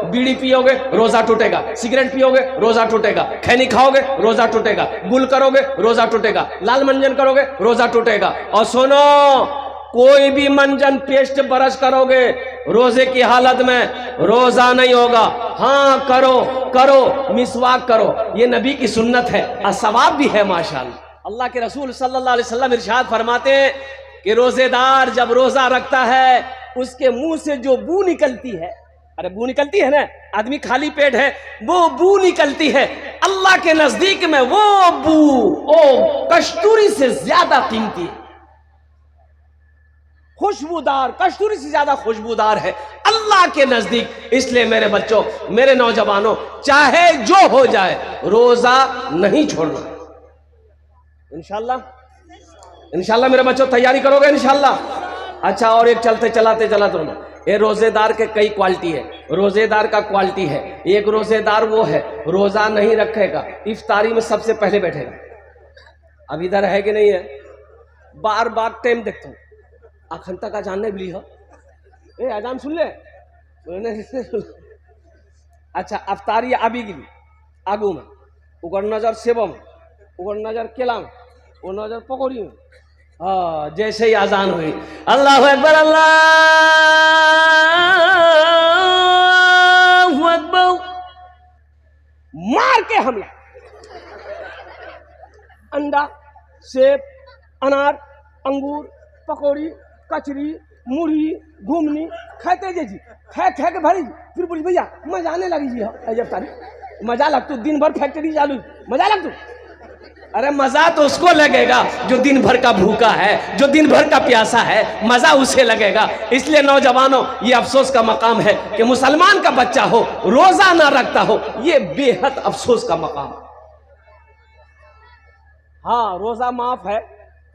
बीड़ी पियोगे रोजा टूटेगा, सिगरेट पियोगे रोजा टूटेगा, खैनी खाओगे रोजा टूटेगा, गुल करोगे रोजा टूटेगा, लाल मंजन करोगे रोजा टूटेगा। और सुनो, कोई भी मंजन पेस्ट ब्रश करोगे रोजे की हालत में रोजा नहीं होगा। हाँ करो करो, मिसवाक करो, ये नबी की सुन्नत है और सवाब भी है माशाअल्लाह। अल्लाह के रसूल सल्लल्लाहु अलैहि वसल्लम इरशाद फरमाते हैं कि रोजेदार जब रोजा रखता है उसके मुंह से जो बू निकलती है, अरे बू निकलती है ना, आदमी खाली पेट है, वो बू निकलती है, अल्लाह के नजदीक में वो बू ओ कस्तूरी से ज्यादा कीमती है, खुशबूदार, कस्तूरी से ज्यादा खुशबूदार है अल्लाह के नजदीक। इसलिए मेरे बच्चों, मेरे नौजवानों, चाहे जो हो जाए रोजा नहीं छोड़ना। इंशाल्लाह इंशाल्लाह मेरे बच्चों तैयारी करोगे इंशाल्लाह। अच्छा, और एक चलते चलाते ये रोजेदार के कई क्वालिटी है। रोजेदार का क्वालिटी है, एक रोजेदार वो है रोजा नहीं रखेगा, इफ्तारी में सबसे पहले बैठेगा। अब इधर है कि नहीं है, बार बार टाइम देखता हूँ अखंता का जानने भी हो ए आजान सुन ले। अच्छा, अफ्तारी अभी गिरी आगू में उगर नजर सेबो में, उगर नजर केला में, वो नजर पकौड़ी में। हाँ, जैसे ही आजान हुई अल्लाहु अकबर अल्लाहु अकबर, मार के हमला, अंडा, सेब, अनार, अंगूर, पकौड़ी, कचरी, मुढ़ी, घूमनी खाते जी, खै खै के भरी, फिर बोली भैया मजा आने लगी जी। जब तारीख मजा लग तू, दिन भर फैक्ट्री चालू, मजा लग तू। अरे मजा तो उसको लगेगा जो दिन भर का भूखा है, जो दिन भर का प्यासा है, मजा उसे लगेगा। इसलिए नौजवानों, ये अफसोस का मकाम है कि मुसलमान का बच्चा हो रोजा ना रखता हो, ये बेहद अफसोस का मकाम। हाँ, रोजा माफ है,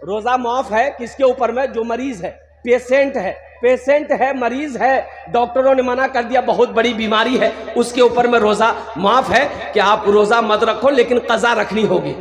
रोजा माफ है किसके ऊपर में, जो मरीज है, पेशेंट है, पेशेंट है, मरीज है, डॉक्टरों ने मना कर दिया बहुत बड़ी बीमारी है, उसके ऊपर में रोजा माफ है कि आप रोजा मत रखो, लेकिन कज़ा रखनी होगी।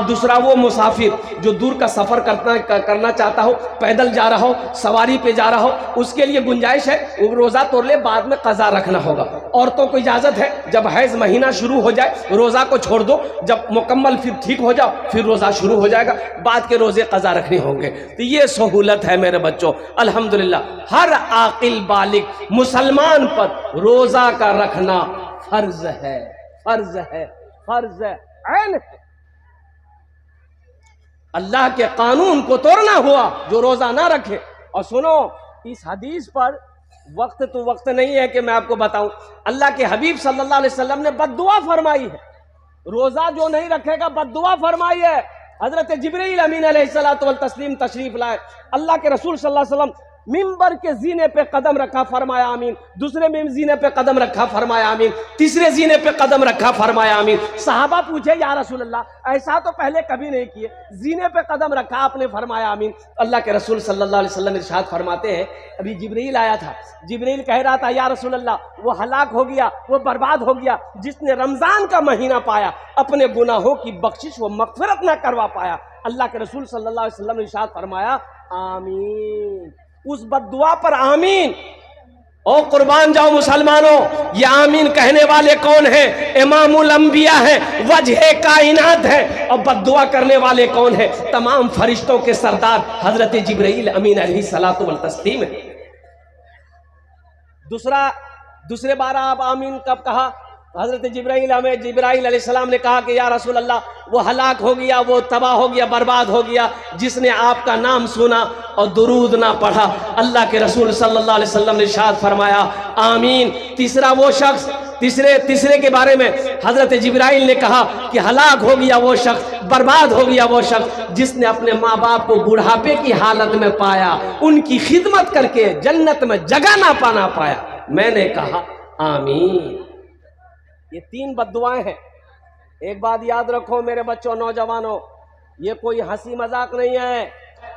दूसरा वो मुसाफिर जो दूर का सफर करना चाहता हो, पैदल जा रहा हो, सवारी पे जा रहा हो, उसके लिए गुंजाइश है, वो रोजा तोड़ ले, बाद में कज़ा रखना होगा। औरतों को इजाजत है, जब हैज महीना शुरू हो जाए रोजा को छोड़ दो, जब मुकम्मल फिर ठीक हो जाओ फिर रोजा शुरू हो जाएगा, बाद के रोजे कज़ा रखने होंगे। तो ये सहूलत है मेरे बच्चों अल्हम्दुलिल्लाह। हर आकिल बालिग मुसलमान पर रोजा का रखना फर्ज है, फर्ज है, फर्ज है, ऐन है। अल्लाह के कानून को तोड़ना हुआ जो रोजा ना रखे। और सुनो, इस हदीस पर वक्त तो वक्त नहीं है कि मैं आपको बताऊं, अल्लाह के हबीब सल्लल्लाहु अलैहि वसल्लम ने बद्दुआ फरमाई है, रोजा जो नहीं रखेगा बद्दुआ फरमाई है। हजरत जिब्रील अमीन अलैहिस्सलातु वल तस्लीम तशरीफ लाए, अल्लाह के रसूल सल्लल्लाहु अलैहि वसल्लम मिंबर के जीने पे कदम रखा, फरमाया आमीन। दूसरे जीने पे कदम रखा, फरमाया आमीन। तीसरे जीने पे कदम रखा, फरमाया आमीन। सहाबा पूछे या रसूल अल्लाह, ऐसा तो पहले कभी नहीं किए, जीने पे कदम रखा आपने, फरमाया आमीन। अल्लाह के रसूल सल्लल्लाहु अलैहि वसल्लम इरशाद फरमाते हैं, अभी जिब्रील आया था, जिब्रील कह रहा था या रसूल अल्लाह वो हलाक हो गया, वो बर्बाद हो गया जिसने रमजान का महीना पाया, अपने गुनाहों की बख्शिश वो मगफिरत ना करवा पाया। अल्लाह के रसूल सल्लल्लाहु अलैहि वसल्लम ने इरशाद फरमाया आमीन। उस बद्दुआ पर आमीन। ओ कुर्बान जाओ मुसलमानों, ये आमीन कहने वाले कौन हैं? इमामुल अंबिया है, वजह कायनात है। और बद्दुआ करने वाले कौन हैं? तमाम फरिश्तों के सरदार हजरत जिब्रील अमीन अलैहिस्सलातु वल तस्लीम है। दूसरे बार आप आमीन कब कहा? हजरत जिब्राइल अलैहिस्सलाम ने कहा कि या रसूल अल्लाह वो हलाक हो गया, वो तबाह हो गया, बर्बाद हो गया जिसने आपका नाम सुना और दुरूद ना पढ़ा। अल्लाह के रसूल सल्लल्लाहु अलैहि वसल्लम ने इरशाद फरमाया आमीन। तीसरा वो शख्स, तीसरे के बारे में हजरत जिब्राइल ने कहा कि हलाक हो गया वो शख्स, बर्बाद हो गया वो शख्स जिसने अपने माँ बाप को बुढ़ापे की हालत में पाया, उनकी खिदमत करके जन्नत में जगह ना पाना पाया। मैंने कहा आमीन। ये 3 बद्दुआएं हैं। एक बात याद रखो मेरे बच्चों, नौजवानों, ये कोई हंसी मजाक नहीं है।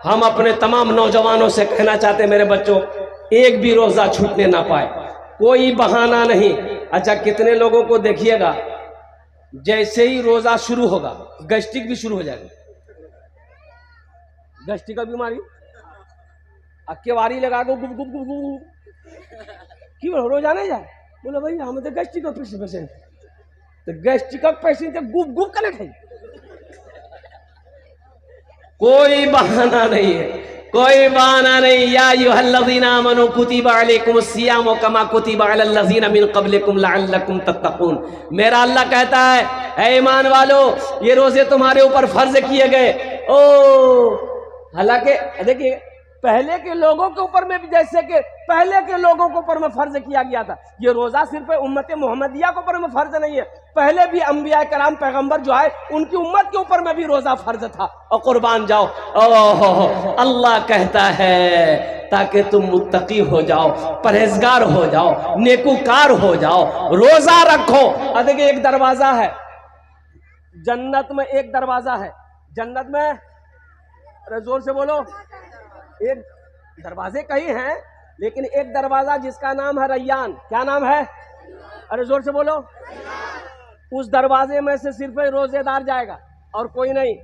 हम अपने तमाम नौजवानों से कहना चाहते हैं मेरे बच्चों, एक भी रोजा छूटने ना पाए, कोई बहाना नहीं। अच्छा, कितने लोगों को देखिएगा जैसे ही रोजा शुरू होगा गैस्ट्रिक भी शुरू हो जाएगा, गैस्ट्रिक का बीमारी, अक्केवारी लगा दो गुब गुब गुब गुब, क्यों रोजा नहीं जाए? बोले भाई हम तो गैस्ट्रिक पेशेंट, तो गैस्ट्रिक पेशेंट गुप गुप कने खाई। कोई बहाना नहीं है, कोई बहाना नहीं। या अय्युहल्लज़ीना आमनू कुतिबा अलैकुमुस सियामु कमा कुतिबा अलल लज़ीना मिन क़ब्लिकुम लअल्लकुम तत्तक़ून। मेरा अल्लाह कहता है, ऐ ईमान वालो, ये रोजे तुम्हारे ऊपर फर्ज किए गए। ओ हालांकि देखिए पहले के लोगों के ऊपर में भी, जैसे कि पहले के लोगों के ऊपर में फर्ज किया गया था, ये रोजा सिर्फ उम्मत मोहम्मदिया के ऊपर में फर्ज नहीं है, पहले भी अंबिया कराम पैगंबर जो है उनकी उम्मत के ऊपर में भी रोजा फर्ज था। और कुर्बान जाओ, ओह अल्लाह कहता है ताकि तुम मुत्तकी हो जाओ, परहेजगार हो जाओ, नेकूकार हो जाओ, रोजा रखो। और देखिए एक दरवाजा है जन्नत में, एक दरवाजा है जन्नत में, अरे जोर से बोलो, एक दरवाजे कई हैं लेकिन एक दरवाजा जिसका नाम है रैयान। क्या नाम है? अरे जोर से बोलो। उस दरवाजे में से सिर्फ रोजेदार जाएगा और कोई नहीं।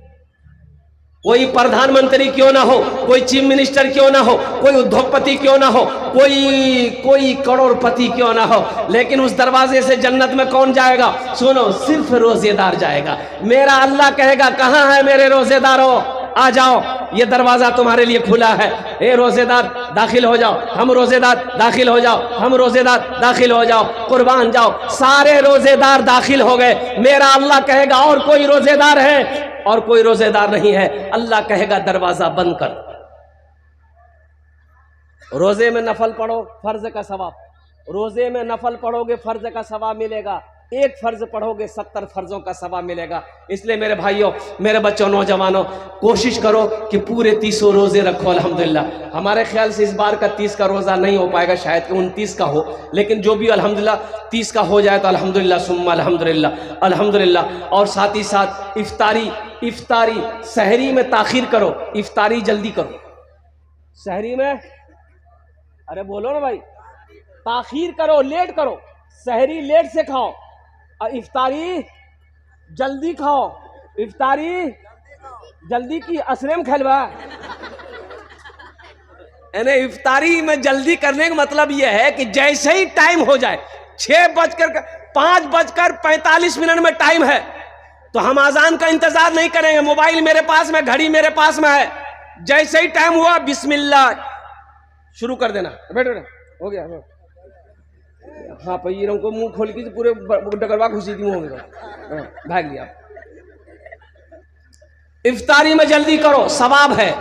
कोई प्रधानमंत्री क्यों ना हो, कोई चीफ मिनिस्टर क्यों ना हो, कोई उद्योगपति क्यों ना हो, कोई करोड़पति क्यों ना हो, लेकिन उस दरवाजे से जन्नत में कौन जाएगा? सुनो, सिर्फ रोजेदार जाएगा। मेरा अल्लाह कहेगा कहाँ है मेरे रोजेदारों, आ जाओ, ये दरवाजा तुम्हारे लिए खुला है। ए रोजेदार दाखिल हो जाओ, हम रोजेदार दाखिल हो जाओ, हम रोजेदार दाखिल हो जाओ, कुर्बान जाओ। सारे रोजेदार दाखिल हो गए। मेरा अल्लाह कहेगा और कोई रोजेदार है? और कोई रोजेदार नहीं है। अल्लाह कहेगा दरवाजा बंद कर। रोजे में नफल पढ़ो, फर्ज का सवाब। रोजे में नफल पढ़ोगे फर्ज का सवाब मिलेगा, एक फर्ज पढ़ोगे 70 फर्जों का सवाब मिलेगा। इसलिए मेरे भाइयों, मेरे बच्चों, नौजवानों, कोशिश करो कि पूरे 30 रोजे रखो। अल्हम्दुलिल्लाह हमारे ख्याल से इस बार का 30 का रोज़ा नहीं हो पाएगा, शायद कि 29 का हो, लेकिन जो भी अल्हम्दुलिल्लाह 30 का हो जाए तो अल्हम्दुलिल्लाह सुम्मा अल्हम्दुलिल्लाह अल्हम्दुलिल्लाह। और साथ ही साथ इफ्तारी सहरी में ताखीर करो, इफ्तारी जल्दी करो। सहरी में, अरे बोलो ना भाई, ताखीर करो, लेट करो। सहरी लेट से खाओ और इफ्तारी जल्दी खाओ। इफ्तारी जल्दी की असरेम खलवा, यानी इफ्तारी में जल्दी करने का मतलब यह है कि जैसे ही टाइम हो जाए, 5:45 में टाइम है, तो हम अजान का इंतजार नहीं करेंगे। मोबाइल मेरे पास में, घड़ी मेरे पास में है, जैसे ही टाइम हुआ बिस्मिल्लाह शुरू कर देना। बैठो, हो गया। हाँ पैरों को मुंह खोल के पूरे डगरवा घुसी थी मुंह में, भाग लिया। इफ्तारी में जल्दी करो, सवाब है।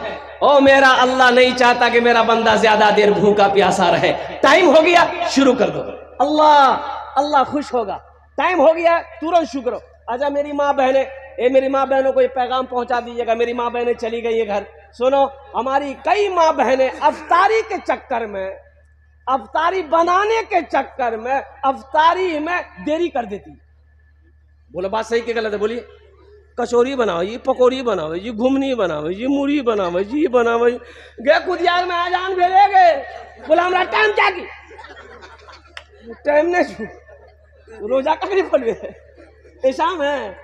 ओ मेरा अल्लाह नहीं चाहता कि मेरा बंदा ज्यादा देर भूखा प्यासा रहे। टाइम हो गया, शुरू कर दो, अल्लाह खुश होगा। टाइम हो गया, तुरंत शुरू करो। अच्छा मेरी माँ बहने, मेरी माँ बहनों को ये पैगाम पहुंचा दीजिएगा। मेरी माँ बहनें चली गई है घर। सुनो, हमारी कई माँ बहनें अफ्तारी के चक्कर में, अफ्तारी बनाने के चक्कर में अफ्तारी में देरी कर देती। बोलो बात सही कि गलत है? बोलिए। कचौरी बनाओ जी, पकौड़ी बनाओ जी, घुमनी बनाओ जी, मुड़ी बनाओ जी, बनाओ गए कुदियार में आजान भेजे गए। बोला हमारा टाइम क्या की टाइम नहीं, रोजा का नहीं खोलवे शाम है।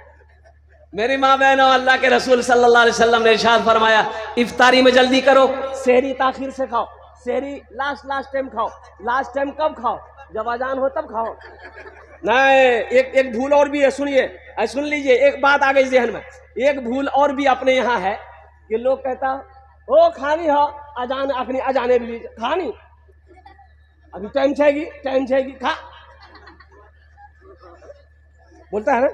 मेरी माँ बहनों, अल्लाह के रसूल सल्लल्लाहु अलैहि वसल्लम ने इरशाद फरमाया, इफ्तारी में जल्दी करो, सहरी ताखीर से खाओ। सहरी लास्ट टाइम खाओ। लास्ट टाइम कब खाओ? जब अजान हो तब खाओ। नहीं, एक भूल और भी है, सुनिए, सुन लीजिए। एक बात आ गई जहन में, एक भूल और भी अपने यहाँ है कि लोग कहता ओ खानी हो अजान, अपनी अजाने भी लीजिए, खानी अभी टाइम चाहिए खा, बोलता है ना।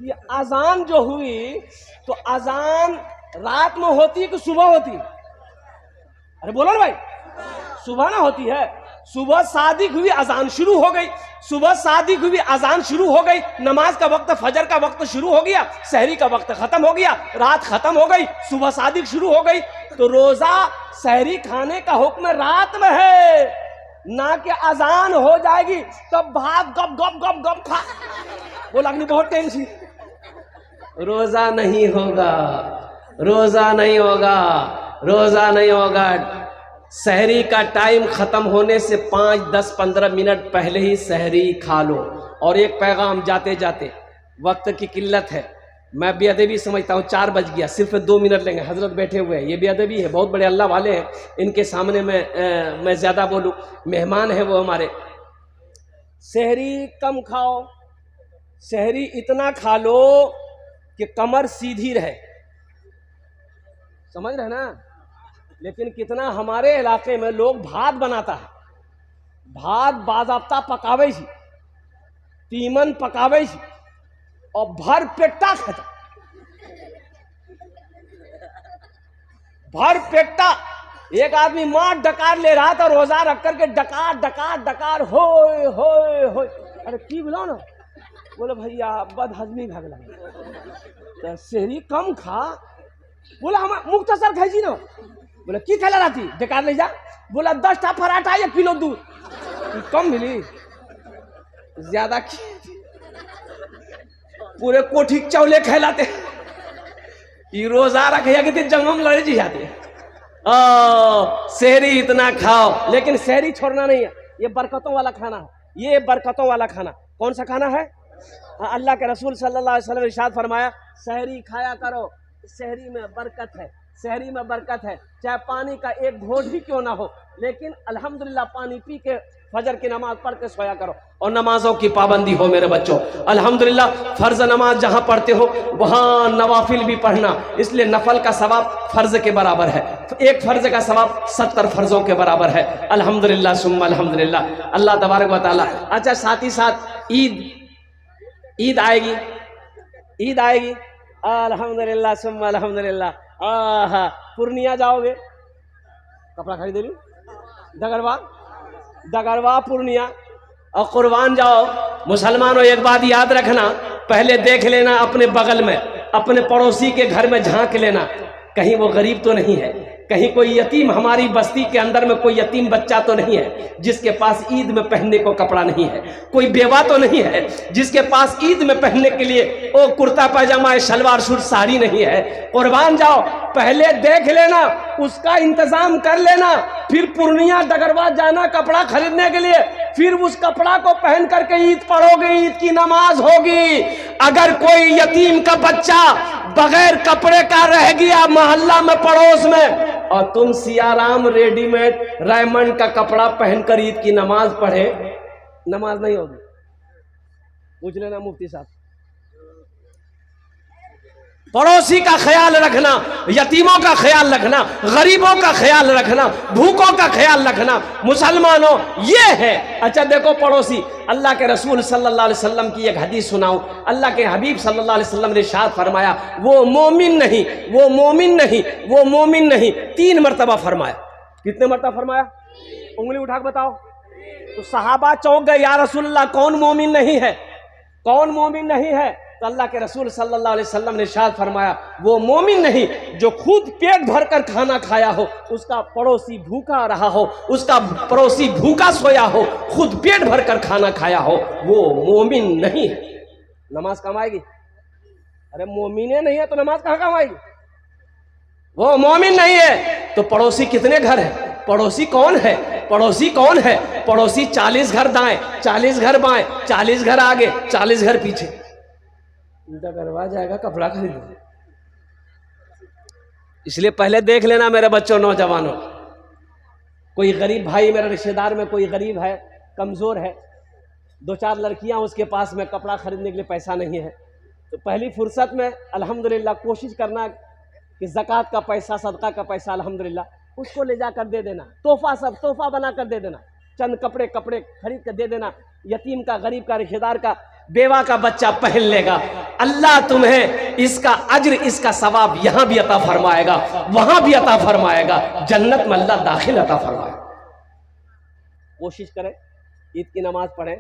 ये अजान जो हुई तो अजान रात में होती है कि सुबह होती है? अरे बोलो ना भाई, सुबह ना होती है। सुबह सादिक हुई अजान शुरू हो गई, सुबह सादिक हुई अजान शुरू हो गई, नमाज का वक्त, फजर का वक्त शुरू हो गया, सहरी का वक्त खत्म हो गया, रात खत्म हो गई, सुबह सादिक शुरू हो गई। तो रोजा सहरी खाने का हुक्म रात में है, ना कि अजान हो जाएगी तब भाग गप गप गप गप खा। बोला नहीं, बहुत टेंशन, रोजा नहीं होगा, रोजा नहीं होगा, रोजा नहीं होगा। सहरी का टाइम खत्म होने से 5, 10, 15 मिनट पहले ही सहरी खा लो। और एक पैगाम जाते जाते, वक्त की किल्लत है, मैं बेअदबी समझता हूँ, 4 बज गया, सिर्फ 2 मिनट लेंगे। हजरत बैठे हुए हैं, ये बेअदबी है, बहुत बड़े अल्लाह वाले हैं, इनके सामने मैं ज़्यादा बोलूँ, मेहमान है वो हमारे। सहरी कम खाओ, सहरी इतना खा लो कि कमर सीधी रहे, समझ रहे ना। लेकिन कितना हमारे इलाके में लोग भात बनाता है, भात बाज़ाब्ता पकावे छी, तीमन पकावे छी और भर पेटा खाता, भर पेटा। एक आदमी मार डकार ले रहा था रोजा रख करके, डकार डकार डकार होय होय होय। अरे की बोला ना, बोले भैया बदहजमी भाग लगा तो सहरी कम खा। बोला हम मुख्तसर खाई ना। बोला की खेला रहती डकार ले जा। बोला 10 टा पराठा 1 किलो दूध। कम मिली ज्यादा पूरे कोठी चौले खैलाते। ये रोजा रखे कि जंगम लड़े जी जाते। सहरी इतना खाओ, लेकिन सहरी छोड़ना नहीं है। ये बरकतों वाला खाना है, ये बरकतों वाला खाना। कौन सा खाना है? अल्लाह के रसूल सल्लल्लाहु अलैहि वसल्लम ने इरशाद फरमाया, सहरी खाया करो, सहरी में बरकत है, सहरी में बरकत है। चाहे पानी का एक घोट ही क्यों ना हो, लेकिन अल्हम्दुलिल्लाह पानी पी के फजर की नमाज पढ़ के सोया करो और नमाजों की पाबंदी हो मेरे बच्चों। अल्हम्दुलिल्लाह फर्ज नमाज जहाँ पढ़ते हो वहाँ नवाफिल भी पढ़ना, इसलिए नफल का सवाब फर्ज के बराबर है, एक फर्ज का सवाब 70 फर्जों के बराबर है। अल्हम्दुलिल्लाह सुम्मा अल्हम्दुलिल्लाह, अल्लाह तबारक व तआला। अच्छा, साथ ही साथ ईद आएगी, ईद आएगी। अल्हम्दुलिल्लाह सुम्मा अल्हम्दुलिल्लाह। पूर्णिया जाओगे, कपड़ा खरीदे ली, डगरवा पूर्णिया और कुर्बान जाओ। मुसलमानों एक बात याद रखना, पहले देख लेना अपने बगल में, अपने पड़ोसी के घर में झांक लेना, कहीं वो गरीब तो नहीं है, कहीं कोई यतीम, हमारी बस्ती के अंदर में कोई यतीम बच्चा तो नहीं है जिसके पास ईद में पहनने को कपड़ा नहीं है, कोई बेवा तो नहीं है जिसके पास ईद में पहनने के लिए वो कुर्ता पैजामा शलवार सूट साड़ी नहीं है। कुर्बान जाओ, पहले देख लेना, उसका इंतजाम कर लेना, फिर पूर्णिया डगरवा जाना कपड़ा खरीदने के लिए, फिर उस कपड़ा को पहन करके ईद पढ़ोगे, ईद की नमाज होगी। अगर कोई यतीम का बच्चा बगैर कपड़े का रह गया मोहल्ला में पड़ोस में और तुम सियाराम रेडीमेड रायमंड का कपड़ा पहनकर ईद की नमाज पढ़े, नमाज नहीं होगी। पूछ लेना मुफ्ती साहब। पड़ोसी का ख्याल रखना, यतीमों का ख्याल रखना, गरीबों का ख्याल रखना, भूखों का ख्याल रखना, मुसलमानों ये है। अच्छा देखो पड़ोसी, अल्लाह के रसूल सल्लल्लाहु अलैहि वसल्लम की एक हदीस सुनाऊं। अल्लाह के हबीब सल्लल्लाहु अलैहि वसल्लम ने इरशाद फरमाया, वो मोमिन नहीं, वो मोमिन नहीं, वो मोमिन नहीं, 3 मरतबा फरमाया। कितने मरतबा फरमाया? उंगली उठा के बताओ। तो सहाबा चौंक गए, या रसूलल्लाह कौन मोमिन नहीं है, कौन मोमिन नहीं है? तो अल्लाह के रसूल सल्लल्लाहु अलैहि वसल्लम ने इरशाद फरमाया, वो मोमिन नहीं जो खुद पेट भरकर खाना खाया हो, उसका पड़ोसी भूखा रहा हो, उसका पड़ोसी भूखा सोया हो, खुद पेट भरकर खाना खाया हो, वो मोमिन नहीं है। नमाज कमाएगी? अरे मोमिने नहीं है तो नमाज कहाँ कमाएगी? वो मोमिन नहीं है। तो पड़ोसी कितने घर है? पड़ोसी कौन है? पड़ोसी कौन है? पड़ोसी 40 घर दाएं, 40 घर बाएं, 40 घर आगे, 40 घर पीछे। उल्टा करवा जाएगा कपड़ा खरीदने। इसलिए पहले देख लेना मेरे बच्चों, नौजवानों, कोई गरीब भाई मेरे रिश्तेदार में कोई गरीब है, कमजोर है, 2-4 लड़कियां उसके पास में कपड़ा खरीदने के लिए पैसा नहीं है, तो पहली फुर्सत में अल्हम्दुलिल्लाह कोशिश करना कि ज़कात का पैसा, सदका का पैसा अल्हम्दुलिल्लाह उसको ले जाकर दे देना, तोहफा, सब तोहफा बना कर दे देना, चंद कपड़े खरीद कर दे देना। यतीम का, गरीब का, रिश्तेदार का, बेवा का बच्चा पहन लेगा। अल्लाह तुम्हें इसका अज्र, इसका सवाब यहाँ भी अता फरमाएगा, वहां भी अता फरमाएगा, जन्नत में अल्लाह दाखिल अता फरमाएगा। कोशिश करें, ईद की नमाज पढ़ें,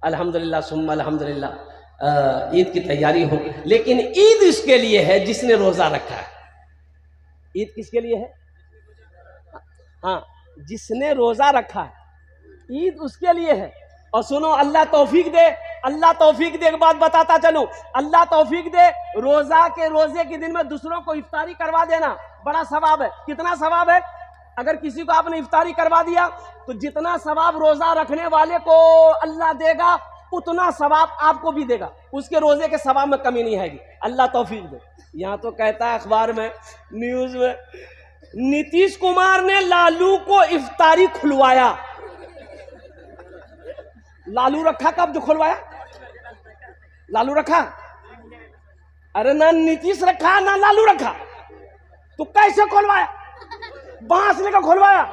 अल्हम्दुलिल्लाह सुम्मा अल्हम्दुलिल्लाह, ईद की तैयारी हो। लेकिन ईद इसके लिए है जिसने रोजा रखा है। ईद किसके लिए है? हाँ, जिसने रोजा रखा है, ईद उसके लिए है। और सुनो, अल्लाह तौफीक दे, अल्लाह तौफीक दे, एक बात बताता चलूं, अल्लाह तौफीक दे, रोजे के दिन में दूसरों को इफ्तारी करवा देना बड़ा सवाब है। कितना सवाब है? अगर किसी को आपने इफ्तारी करवा दिया तो जितना सवाब रोजा रखने वाले को अल्लाह देगा उतना सवाब आपको भी देगा, उसके रोजे के सवाब में कमी नहीं आएगी। अल्लाह तौफीक दे। यहाँ तो कहता है अखबार में, न्यूज में, नीतीश कुमार ने लालू को इफ्तारी खुलवाया। लालू रखा कब जो खुलवाया? लालू रखा? अरे ना नीतीश रखा ना लालू रखा, तो कैसे खुलवाया? बांस लेकर खुलवाया।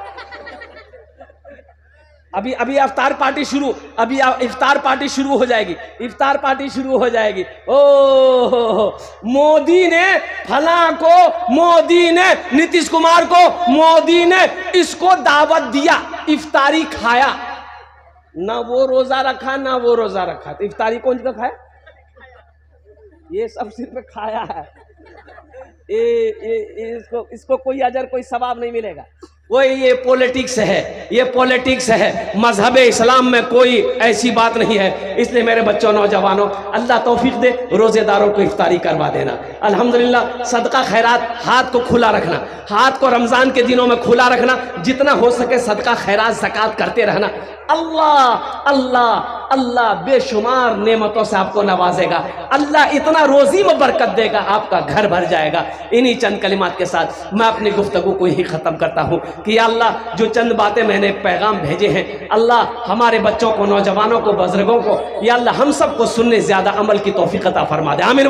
अभी अभी इफ्तार पार्टी शुरू, अभी इफ्तार पार्टी शुरू हो जाएगी, इफ्तार पार्टी शुरू हो जाएगी। ओ मोदी ने फला को, मोदी ने नीतीश कुमार को, मोदी ने इसको दावत दिया, इफ्तारी खाया, ना वो रोजा रखा ना वो रोजा रखा, तो इफ्तारी कौन सा खाया? ये सब सिर्फ खाया है। इसको कोई अजर कोई सवाब नहीं मिलेगा। वो ये पॉलिटिक्स है, ये पॉलिटिक्स है। मजहब इस्लाम में कोई ऐसी बात नहीं है। इसलिए मेरे बच्चों, नौजवानों, अल्लाह तौफीक दे, रोजेदारों को इफ्तारी करवा देना। अल्हम्दुलिल्लाह, सदका खैरात, हाथ को खुला रखना, हाथ को रमजान के दिनों में खुला रखना, जितना हो सके सदका खैरात ज़कात करते रहना। अल्लाह अल्लाह अल्लाह बेशुमार नेमतों से आपको नवाजेगा। अल्लाह इतना रोजी में बरकत देगा, आपका घर भर जाएगा। इन्हीं चंद कलिमात के साथ मैं अपनी गुफ्तगू को ही ख़त्म करता हूँ कि या अल्लाह, जो चंद बातें मैंने पैगाम भेजे हैं, अल्लाह हमारे बच्चों को, नौजवानों को, बुजुर्गों को, या अल्लाह हम सबको सुनने ज़्यादा अमल की तौफीक अता फरमा दे। आमीन।